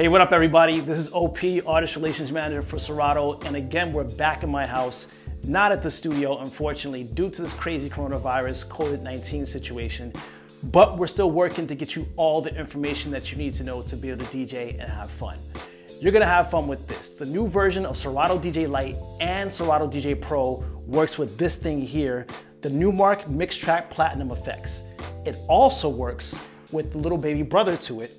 Hey, what up everybody? This is OP, Artist Relations Manager for Serato, and again, we're back in my house, not at the studio, unfortunately, due to this crazy coronavirus COVID-19 situation, but we're still working to get you all the information that you need to know to be able to DJ and have fun. You're gonna have fun with this. The new version of Serato DJ Lite and Serato DJ Pro works with this thing here, the Numark Mixtrack Platinum FX. It also works with the little baby brother to it,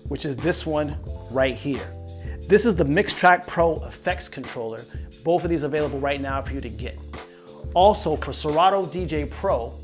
which is this one right here. This is the Mixtrack Pro FX controller. Both of these available right now for you to get. Also for Serato DJ Pro,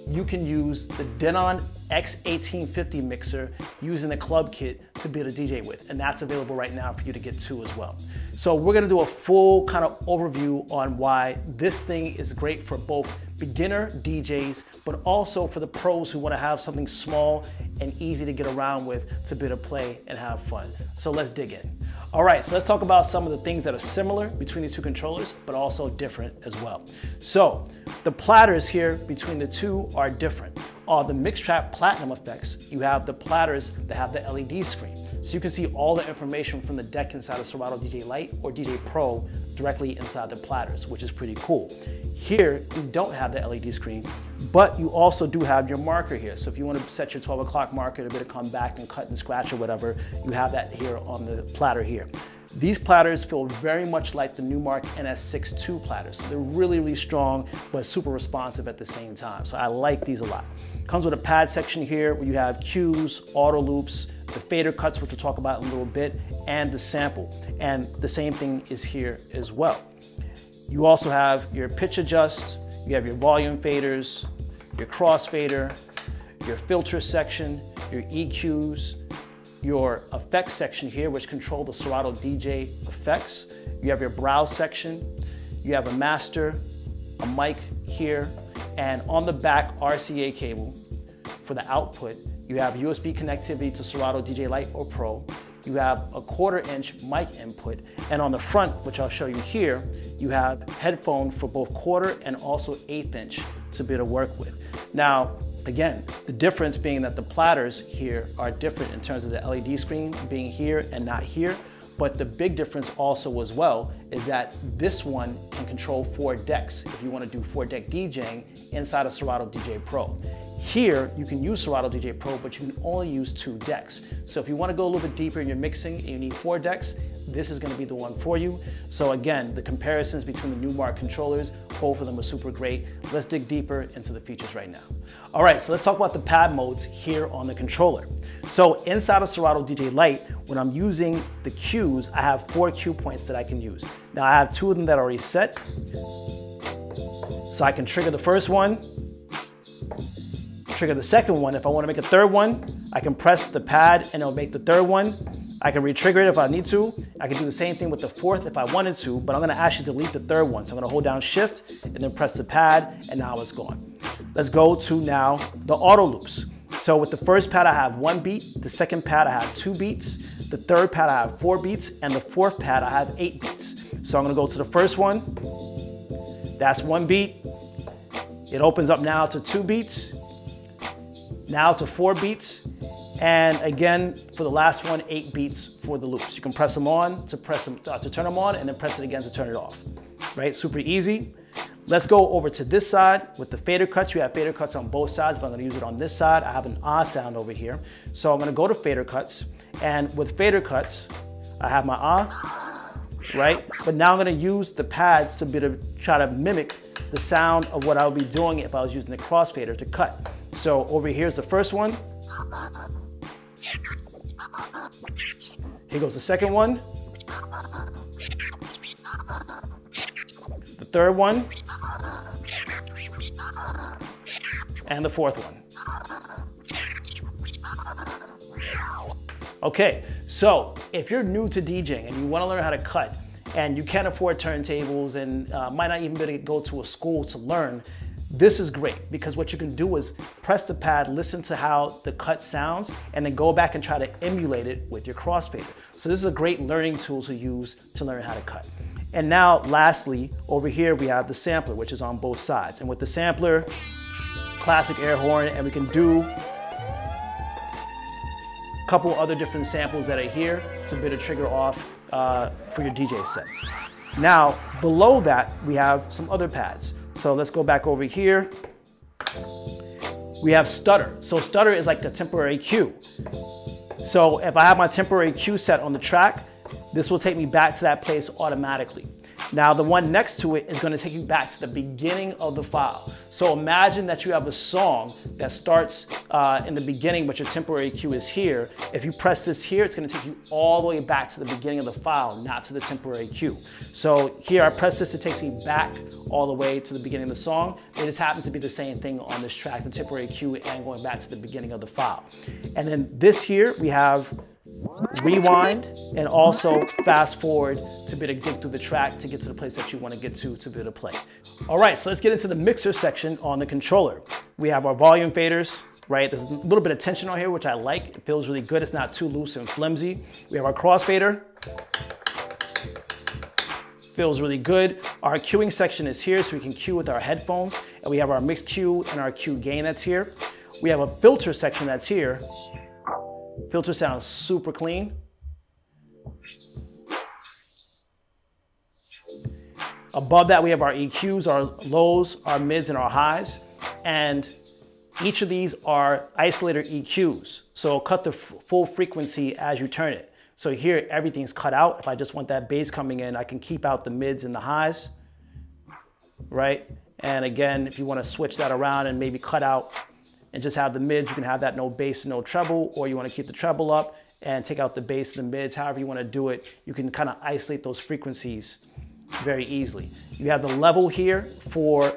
you can use the Denon X1850 mixer using the club kit to be able to DJ with, and that's available right now for you to get too as well. So we're gonna do a full kind of overview on why this thing is great for both beginner DJs, but also for the pros who wanna have something small and easy to get around with to be able to play and have fun. So let's dig in. All right, so let's talk about some of the things that are similar between these two controllers, but also different as well. So the platters here between the two are different. On the Mixtrack Platinum FX, you have the platters that have the LED screen. So you can see all the information from the deck inside of Serato DJ Lite or DJ Pro directly inside the platters, which is pretty cool. Here, you don't have the LED screen, but you also do have your marker here. So if you want to set your 12 o'clock marker to be able to come back and cut and scratch or whatever, you have that here on the platter here. These platters feel very much like the Numark NS6 II platters. So they're really, really strong, but super responsive at the same time. So I like these a lot. Comes with a pad section here where you have cues, auto loops, the fader cuts, which we'll talk about in a little bit, and the sample. And the same thing is here as well. You also have your pitch adjust, you have your volume faders, your crossfader, your filter section, your EQs, your effects section here, which control the Serato DJ Effects. You have your browse section, you have a master, a mic here, and on the back RCA cable for the output. You have USB connectivity to Serato DJ Lite or Pro. You have a 1/4 inch mic input, and on the front, which I'll show you here, you have headphone for both 1/4 and also 1/8 inch to be able to work with. Now, again, the difference being that the platters here are different in terms of the LED screen being here and not here, but the big difference also as well is that this one can control 4 decks if you want to do 4-deck DJing inside of Serato DJ Pro. Here, you can use Serato DJ Pro, but you can only use 2 decks. So if you want to go a little bit deeper in your mixing and you need 4 decks, this is going to be the one for you. So again, the comparisons between the Numark controllers, both of them are super great. Let's dig deeper into the features right now. All right, so let's talk about the pad modes here on the controller. So inside of Serato DJ Lite, when I'm using the cues, I have 4 cue points that I can use. Now I have 2 of them that are already set. So I can trigger the first one, trigger the second one. If I want to make a third one, I can press the pad and it'll make the third one. I can re-trigger it if I need to. I can do the same thing with the fourth if I wanted to, but I'm gonna actually delete the third one. So I'm gonna hold down Shift and then press the pad, and now it's gone. Let's go to now the auto loops. So with the first pad, I have 1 beat. The second pad, I have 2 beats. The third pad, I have 4 beats. And the fourth pad, I have 8 beats. So I'm gonna go to the first one. That's 1 beat. It opens up now to 2 beats. Now to 4 beats. And again, for the last one, 8 beats for the loops. You can press them on to turn them on, and then press it again to turn it off. Right, super easy. Let's go over to this side with the fader cuts. You have fader cuts on both sides, but I'm gonna use it on this side. I have an ah sound over here. So I'm gonna go to fader cuts, and with fader cuts, I have my ah, right? But now I'm gonna use the pads to try to mimic the sound of what I would be doing if I was using the crossfader to cut. So over here's the first one. Here goes the second one. The third one. And the fourth one. Okay, so if you're new to DJing and you want to learn how to cut and you can't afford turntables and might not even be able to go to a school to learn, this is great because what you can do is press the pad, listen to how the cut sounds, and then go back and try to emulate it with your crossfader. So this is a great learning tool to use to learn how to cut. And now lastly, over here we have the sampler, which is on both sides. And with the sampler, classic air horn, and we can do A couple other different samples that are here to be able to trigger off for your DJ sets. Now, below that, we have some other pads. So let's go back over here. We have Stutter. So Stutter is like the temporary cue. So if I have my temporary cue set on the track, this will take me back to that place automatically. Now the one next to it is going to take you back to the beginning of the file. So imagine that you have a song that starts in the beginning, but your temporary cue is here. If you press this here, it's going to take you all the way back to the beginning of the file, not to the temporary cue. So here I press this, it takes me back all the way to the beginning of the song. It just happens to be the same thing on this track, the temporary cue and going back to the beginning of the file. And then this here, we have rewind and also fast forward to be able to dig through the track to get to the place that you want to get to be able to play. All right, so let's get into the mixer section on the controller. We have our volume faders, right? There's a little bit of tension on here, which I like. It feels really good. It's not too loose and flimsy. We have our crossfader. Feels really good. Our cueing section is here, so we can cue with our headphones. And we have our mix cue and our cue gain that's here. We have a filter section that's here. Filter sounds super clean. Above that, we have our EQs, our lows, our mids, and our highs. And each of these are isolator EQs. So it'll cut the full frequency as you turn it. So here, everything's cut out. If I just want that bass coming in, I can keep out the mids and the highs, right? And again, if you want to switch that around and maybe cut out and just have the mids, you can have that no bass and no treble, or you want to keep the treble up and take out the bass and the mids. However you want to do it, you can kind of isolate those frequencies very easily. You have the level here for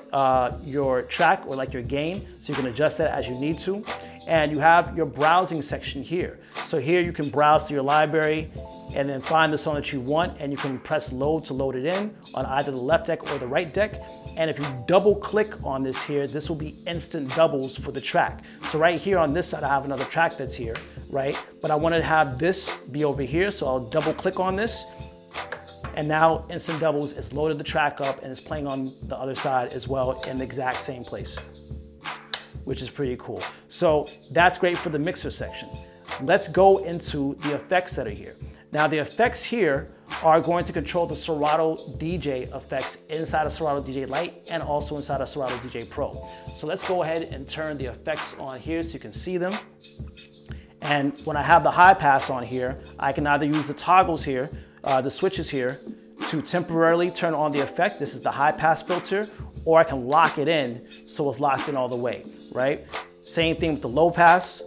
your track or like your gain, so you can adjust that as you need to. And you have your browsing section here. So here you can browse through your library and then find the song that you want, and you can press load to load it in on either the left deck or the right deck. And if you double click on this here, this will be instant doubles for the track. So right here on this side, I have another track that's here, right? But I want to have this be over here, so I'll double click on this. And now instant doubles, it's loaded the track up and it's playing on the other side as well in the exact same place, which is pretty cool. So that's great for the mixer section. Let's go into the effects that are here. Now the effects here are going to control the Serato DJ effects inside of Serato DJ Lite and also inside of Serato DJ Pro. So let's go ahead and turn the effects on here so you can see them. And when I have the high pass on here, I can either use the toggles here, the switches here, to temporarily turn on the effect. This is the high pass filter, or I can lock it in so it's locked in all the way, right? Same thing with the low pass.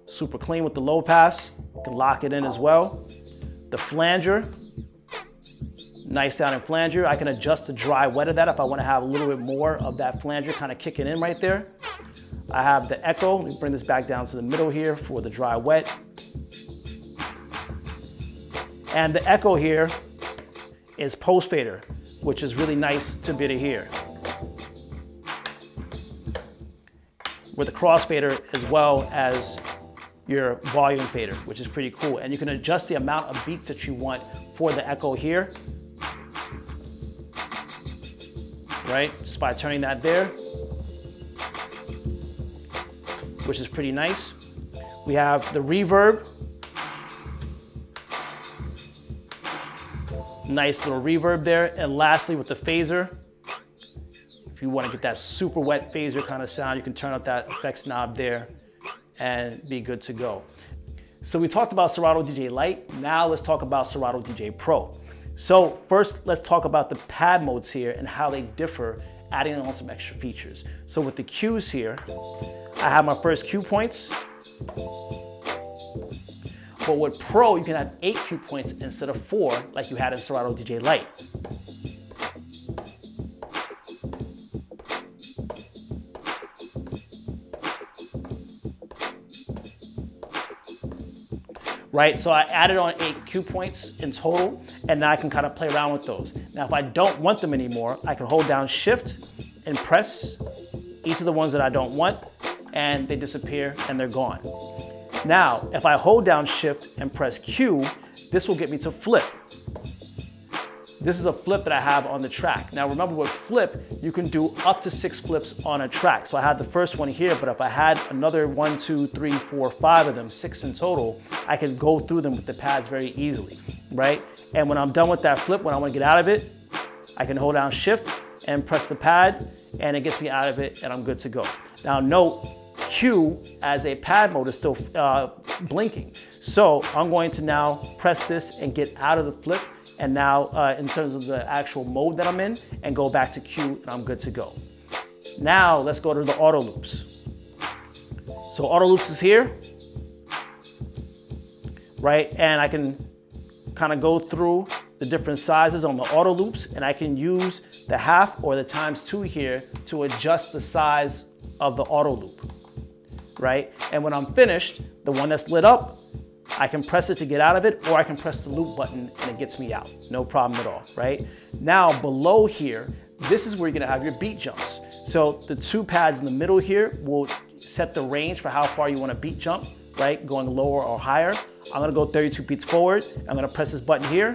Super clean with the low pass. You can lock it in as well. The flanger, nice sounding flanger. I can adjust the dry wet of that if I want to have a little bit more of that flanger kind of kicking in right there. I have the echo. Let me bring this back down to the middle here for the dry wet. And the echo here is post fader, which is really nice to be able to hear. With the crossfader as well as your volume fader, which is pretty cool. And you can adjust the amount of beats that you want for the echo here, right? Just by turning that there, which is pretty nice. We have the reverb. Nice little reverb there. And lastly, with the phaser, if you want to get that super wet phaser kind of sound, you can turn up that effects knob there and be good to go. So we talked about Serato DJ Lite. Now let's talk about Serato DJ Pro. So first, let's talk about the pad modes here and how they differ, adding on some extra features. So with the cues here, I have my first cue points. But with Pro, you can have 8 cue points instead of 4 like you had in Serato DJ Lite. Right, so I added on 8 cue points in total, and now I can kind of play around with those. Now, if I don't want them anymore, I can hold down Shift and press each of the ones that I don't want, and they disappear and they're gone. Now, if I hold down Shift and press Q, this will get me to flip. This This is a flip that I have on the track. Now remember, with flip, you can do up to 6 flips on a track. So I had the first one here, but if I had another 1, 2, 3, 4, 5 of them, 6 in total, I can go through them with the pads very easily, right? And when I'm done with that flip, when I want to get out of it, I can hold down Shift and press the pad, and it gets me out of it, and I'm good to go. Now note, Q as a pad mode is still blinking. So I'm going to now press this and get out of the flip, and now in terms of the actual mode that I'm in, and go back to Q, and I'm good to go. Now let's go to the auto loops. So auto loops is here, right? And I can kind of go through the different sizes on the auto loops, and I can use the half or the ×2 here to adjust the size of the auto loop, right? And when I'm finished, the one that's lit up, I can press it to get out of it, or I can press the loop button and it gets me out. No problem at all, right? Now below here, this is where you're gonna have your beat jumps. So the 2 pads in the middle here will set the range for how far you want to beat jump, right? Going lower or higher. I'm gonna go 32 beats forward. I'm gonna press this button here,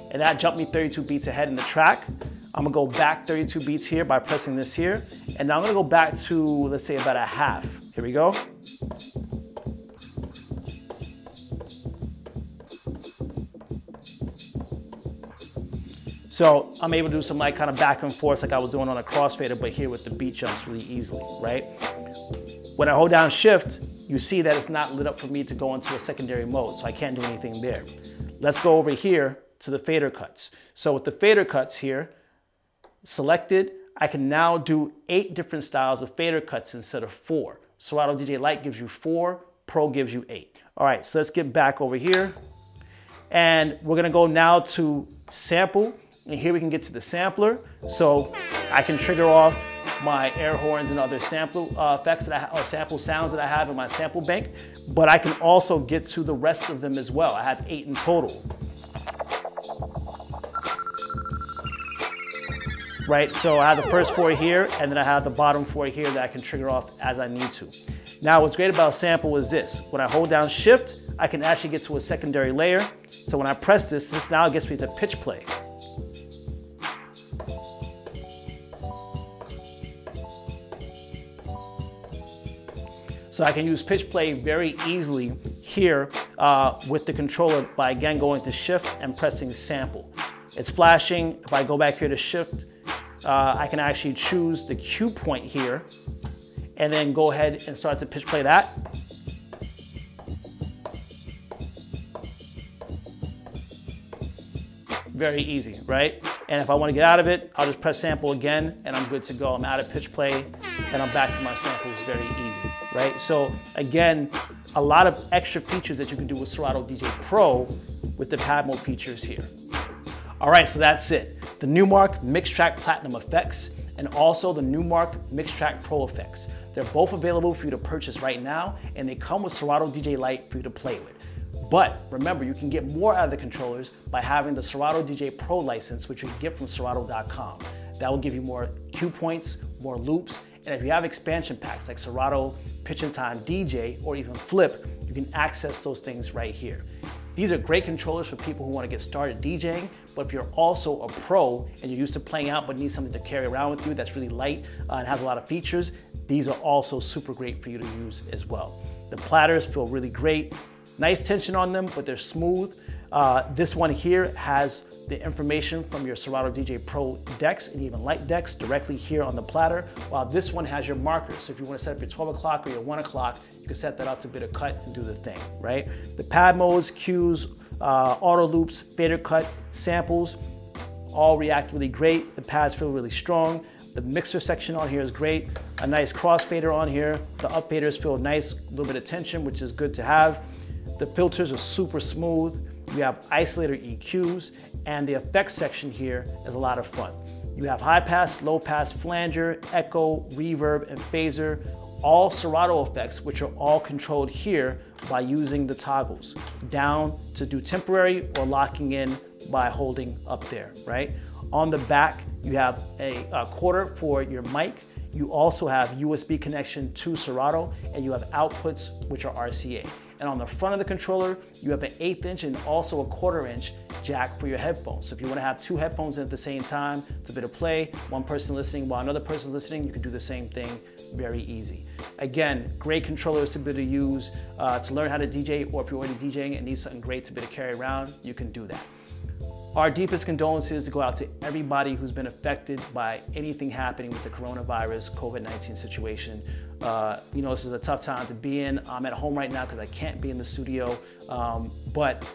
and that jumped me 32 beats ahead in the track. I'm gonna go back 32 beats here by pressing this here. And now I'm gonna go back to, let's say, about a half. Here we go. So I'm able to do some like kind of back and forth like I was doing on a crossfader, but here with the beat jumps really easily, right? When I hold down Shift, you see that it's not lit up for me to go into a secondary mode, so I can't do anything there. Let's go over here to the fader cuts. So with the fader cuts here, selected, I can now do 8 different styles of fader cuts instead of 4. Serato DJ Lite gives you 4, Pro gives you 8. All right, so let's get back over here. And we're gonna go now to sample. And here we can get to the sampler. So I can trigger off my air horns and other sample effects that I have, or sample sounds that I have in my sample bank. But I can also get to the rest of them as well. I have 8 in total. Right, so I have the first 4 here, and then I have the bottom 4 here that I can trigger off as I need to. Now what's great about sample is this. When I hold down Shift, I can actually get to a secondary layer. So when I press this, this now gets me to pitch play. So I can use pitch play very easily here with the controller by again going to Shift and pressing sample. It's flashing. If I go back here to Shift, I can actually choose the cue point here and then go ahead and start to pitch play that. Very easy, right? And if I want to get out of it, I'll just press sample again and I'm good to go. I'm out of pitch play and I'm back to my samples. Very easy, right? So again, a lot of extra features that you can do with Serato DJ Pro with the pad mode features here. All right, so that's it. The Numark Mixtrack Platinum FX and also the Numark Mixtrack Pro FX. They're both available for you to purchase right now, and they come with Serato DJ Lite for you to play with. But remember, you can get more out of the controllers by having the Serato DJ Pro license, which you can get from Serato.com. That will give you more cue points, more loops, and if you have expansion packs like Serato Pitch and Time DJ or even Flip, you can access those things right here. These are great controllers for people who want to get started DJing, but if you're also a pro and you're used to playing out but need something to carry around with you that's really light and has a lot of features, these are also super great for you to use as well. The platters feel really great. Nice tension on them, but they're smooth. This one here has the information from your Serato DJ Pro decks and even Lite decks directly here on the platter, while this one has your markers. So if you want to set up your 12 o'clock or your 1 o'clock, you can set that up to bit of cut and do the thing, right? The pad modes, cues, auto loops, fader cut, samples, all react really great. The pads feel really strong. The mixer section on here is great. A nice crossfader on here. The up faders feel nice, a little bit of tension, which is good to have. The filters are super smooth. We have isolator EQs, and the effects section here is a lot of fun. You have high pass, low pass, flanger, echo, reverb, and phaser, all Serato effects, which are all controlled here by using the toggles. Down to do temporary or locking in by holding up there, right? On the back, you have a quarter for your mic. You also have USB connection to Serato, and you have outputs, which are RCA. And on the front of the controller, you have an 1/8 inch and also a 1/4 inch jack for your headphones. So if you want to have two headphones in at the same time to be able to play, one person listening while another person listening, you can do the same thing. Very easy. Again, great controllers to be able to use to learn how to DJ, or if you're already DJing and need something great to be able to carry around, you can do that. Our deepest condolences go out to everybody who's been affected by anything happening with the coronavirus, COVID-19 situation. You know, this is a tough time to be in. I'm at home right now because I can't be in the studio, but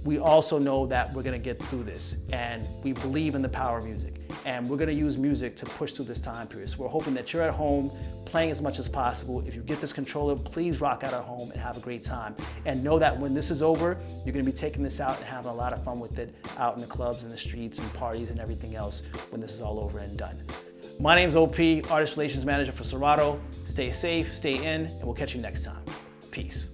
we also know that we're gonna get through this, and we believe in the power of music, and we're gonna use music to push through this time period. So we're hoping that you're at home playing as much as possible. If you get this controller, please rock out at home and have a great time. And know that when this is over, you're gonna be taking this out and having a lot of fun with it out in the clubs and the streets and parties and everything else when this is all over and done. My name's OP, Artist Relations Manager for Serato. Stay safe, stay in, and we'll catch you next time. Peace.